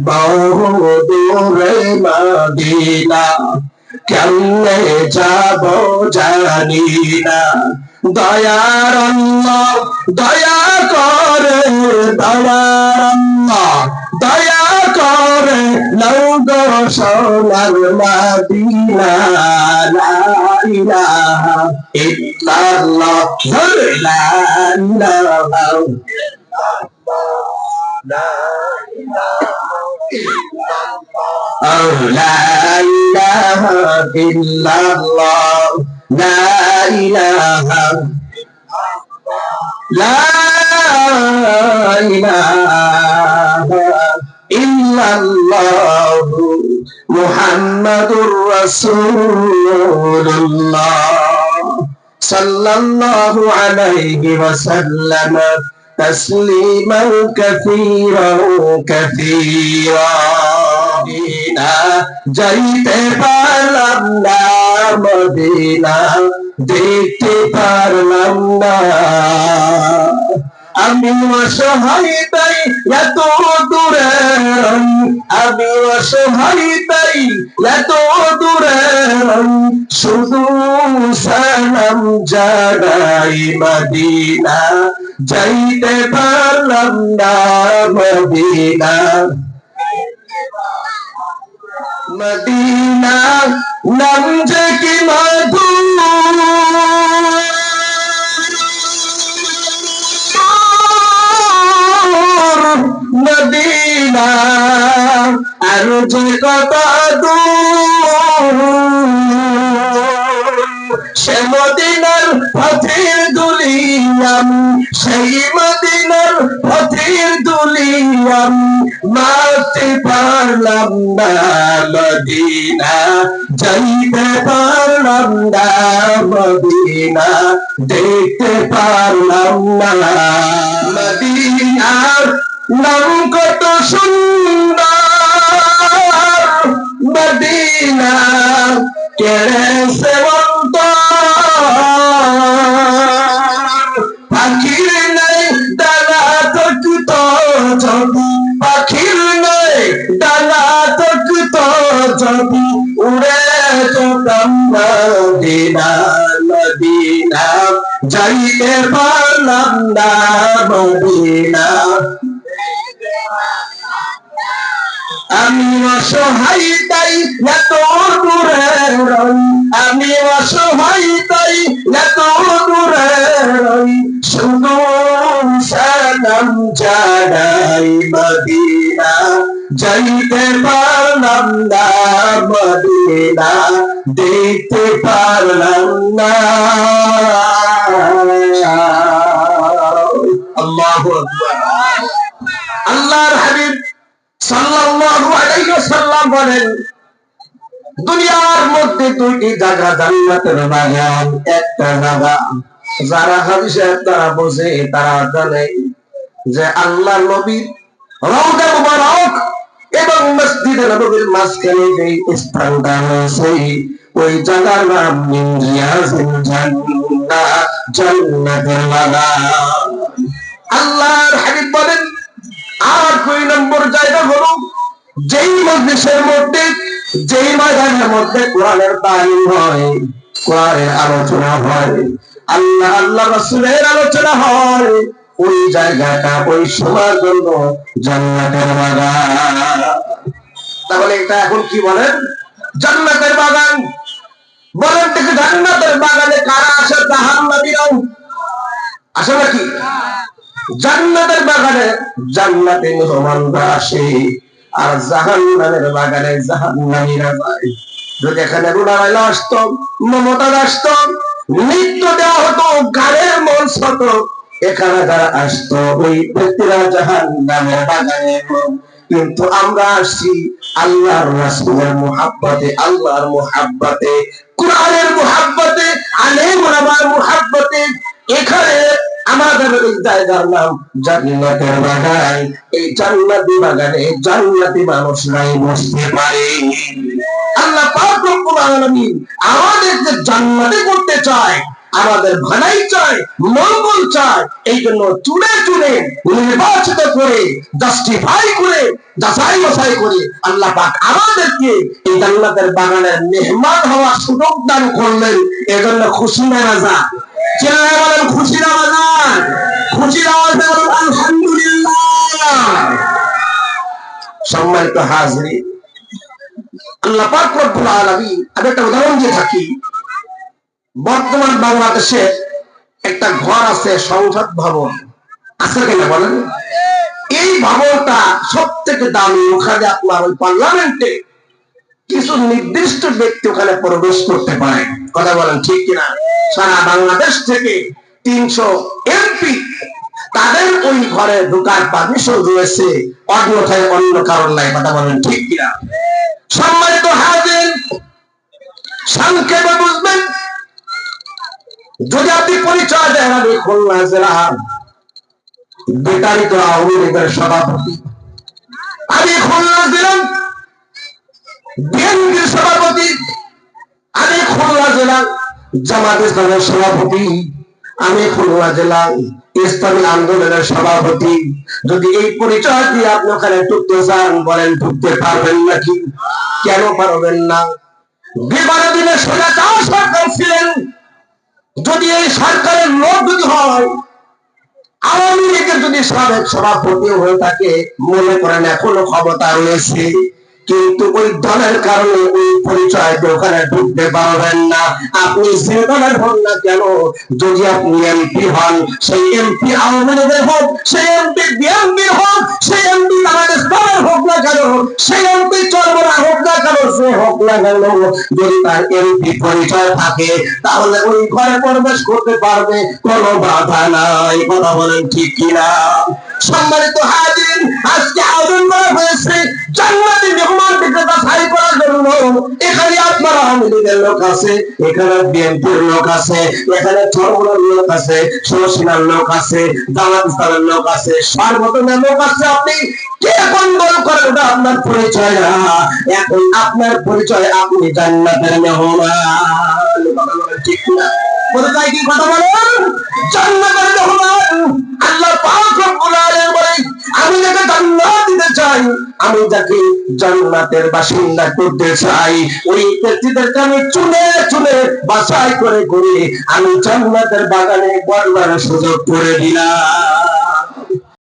বহু দূরে মদিনা কেমনে যাব জানি না দয়ার আল্লাহ দয়া করে দয়ার আল্লাহ দয়া করে লৌগো সোনার মদিনা লা ইলাহা ইল্লাল্লাহ লা ইলাহা লা ইলাহা ইল্লাল্লাহ লা ইলাহা লা ইলাহা ইল্লাল্লাহ মুহাম্মাদুর রাসূলুল্লাহ সাল্লাল্লাহু আলাইহি ওয়াসাল্লাম তাসলিমান কাসীরান কাসীরা যাইতে পারলাম না মদিনা দেখতে পারলাম না আমি অসহায় তাই এত দূরে আমি অসহায় তাই এত দূরে শুধু সালাম জানাই মদিনা যাইতে পারলাম না মদিনা মদিনা নাম যে কি মধু মদিনা আর যে কত দূর সে মদিনার পথের দুলিয়াম সেই মদিনার পথের দুলিয়াম মারতে পারলাম না মদিনা যাইতে পারলাম না মদিনা দেখতে পারলাম না মদিনার নাম কত সুন্দর মদিনা কেড়েছে পাখির নেই ডানা তকুত যদি পাখির নেই ডানা তকুত যদি উড়ে যেতাম মদিনা মদিনা যাইতে পারলাম না মদিনা আমি অসহায় তাই এত দূরে আমি অসহায় তাই এত দূরে শুধু সালাম জানাই মদিনা যাইতে পারলাম না মদিনা দেখতে পারলাম না আল্লাহু আকবার আল্লাহর হাবিব সাল্লাল্লাহু আলাইহি ওয়াসাল্লাম বলেন দুনিয়ার মধ্যে দুইটি জায়গা জান্নাতের বাগান একটা জায়গা যারা হাদিসে তারা বোঝে তারা জানে যে আল্লাহর নবীর রওজা মুবারক এবং মসজিদে নববীর মাঝখানে যে স্থানটা আছে ওই জায়গার নাম মিন রিয়াজিল জান্নাহ জান্নাতের বাগান আল্লাহর হাবিব বলেন আর দুই নম্বর জায়গা হলো যেই মজলিসের মধ্যে যেই ময়দানের মধ্যে কোরআনের তালিম হয় কোরআনের আলোচনা হয় আল্লাহ আল্লাহ রাসূলের আলোচনা হয় ওই জায়গাটা ওই সময়ের জন্য জান্নাতের বাগান তাহলে এটা এখন কি বলেন জান্নাতের বাগান বলেন দেখি জান্নাতের বাগানে কারা আসে জাহান্নামীরাও আসে নাকি জান্নাতের বাগানে জান্নাতে মেহমানরা আসে আর জাহান্নামের বাগানে জাহান্নামীরা যায় যদি এখানে রুনারাইলা আসতো মমতাজ আসতো নৃত্য দেওয়া হতো গানের মঞ্চ হতো এখানে যারা আসতো ওই ব্যক্তিরা জাহান্নামের বাগানে কিন্তু আমরা আসছি আল্লাহর রাসূলের মুহাব্বতে আল্লাহর মুহাব্বতে কোরআনের মুহাব্বতে আলেম ওলামার মুহাব্বতে এখানে আমাদের এই জায়গার নাম জান্নাতের বাগান এই জান্নাতি বাগানে জান্নাতি মানুষরাই বসতে পারে আল্লাহ পাক রব্বুল আলামিন আমাদেরকে জান্নাতে করতে চায় আমাদের ভালাই চায়, মঙ্গল চায়। এই জন্য চুনে চুনে নির্বাচিত করে, জাস্টিফাই করে, যাচাই বাছাই করে আল্লাহ পাক আমাদেরকে এই জান্নাতের বাগানের মেহমান হওয়ার সুযোগ দান করলেন। এজন্য খুশি না রাজা? চিল্লায় বলেন খুশির আওয়াজ, খুশির আওয়াজে বলেন আলহামদুলিল্লাহ। সম্মানিত হাজিরিন, আল্লাহ পাক রব্বুল আলামিন, আমি একটা উদাহরণ দিয়ে থাকি। বর্তমান বাংলাদেশে একটা ঘর আছে, সংসদ ভবন আছে কিনা বলেন? এই ভবনটা সব থেকে দামি। ওখানে আপনার ওই পার্লামেন্টে কিছু নির্দিষ্ট ব্যক্তি ওখানে প্রবেশ করতে পারে। কথা বলেন ঠিক কিনা? সারা বাংলাদেশ থেকে 300 এমপি তাদের ওই ঘরে ঢোকার পারমিশন রয়েছে, অন্যথায় অন্য কারণ নাই। কথা বলেন ঠিক কিনা? সম্মানিত হাজির, সংক্ষেপে বুঝবেন, যদি আপনি পরিচয় দেন আমি খুলনা জেলার বিতাড়িত আওয়ামী লীগের সভাপতি, আমি খুলনা জেলার বিএনপির সভাপতি, আমি খুলনা জেলার জামাত ইসলামের সভাপতি, আমি খুলনা জেলার ইসলামী আন্দোলনের সভাপতি, যদি এই পরিচয় দিয়ে আপনি ওখানে ঢুকতে চান, বলেন ঢুকতে পারবেন নাকি? কেন পারবেন না? বিগত দিনে স্বৈরাচার সরকার ছিলেন, যদি এই সরকারের লোক যদি হয়, আওয়ামী লীগের যদি সাবেক সভাপতি হয়ে থাকে, মনে করেন এখনো ক্ষমতা রয়েছে, কিন্তু ওই দলের কারণে ওই পরিচয় ওখানে ঢুকতে পারবেন না। আপনি যে দলের হন না কেন, যদি আপনি এমপি হন, সেই এমপি আওয়ামী লীগের হোক, সেই এমপি বিএনপির হোক, সেই এমপি বাংলাদেশ দলের হোক না কেন, সেই এমপি চরমরা হোক না কেন, সে হোক না কেন, যদি তার এমপি পরিচয় থাকে, তাহলে ওই ঘরে প্রবেশ করতে পারবে, কোনো বাধা নাই। কথা বলেন ঠিক কিনা? সম্মানিত হাজির, আজকে আয়োজন করা হয়েছে জান্নাতি মেহমানদেরকে বাছাই করার জন্য। এখানে আপনার আওয়ামী লীগের লোক আছে, এখানে বিএনপির লোক আছে, এখানে চরমনার লোক আছে, শোষণার লোক আছে, জামাত ইসলামের লোক আছে, সর্বধর্মের লোক আছে। আপনি কে কোন দল করেন ওটা আপনার পরিচয় না। এখন আপনার পরিচয় আপনি জান্নাতের মেহমান। কথা বলেন ঠিক না? পরিচয় কি? কথা বলেন জান্নাতের মেহমান। আল্লাহ পাক রব্বুল আলামিন বলেন, আমি যাকে জান্নাত দিতে চাই, আমি যাকে জান্নাতের বাসিন্দা করতে চাই, ওই ব্যক্তিদেরকে আমি চুনে চুনে বাছাই করে করে আমি জান্নাতের বাগানে বড় সুযোগ করে দিলাম।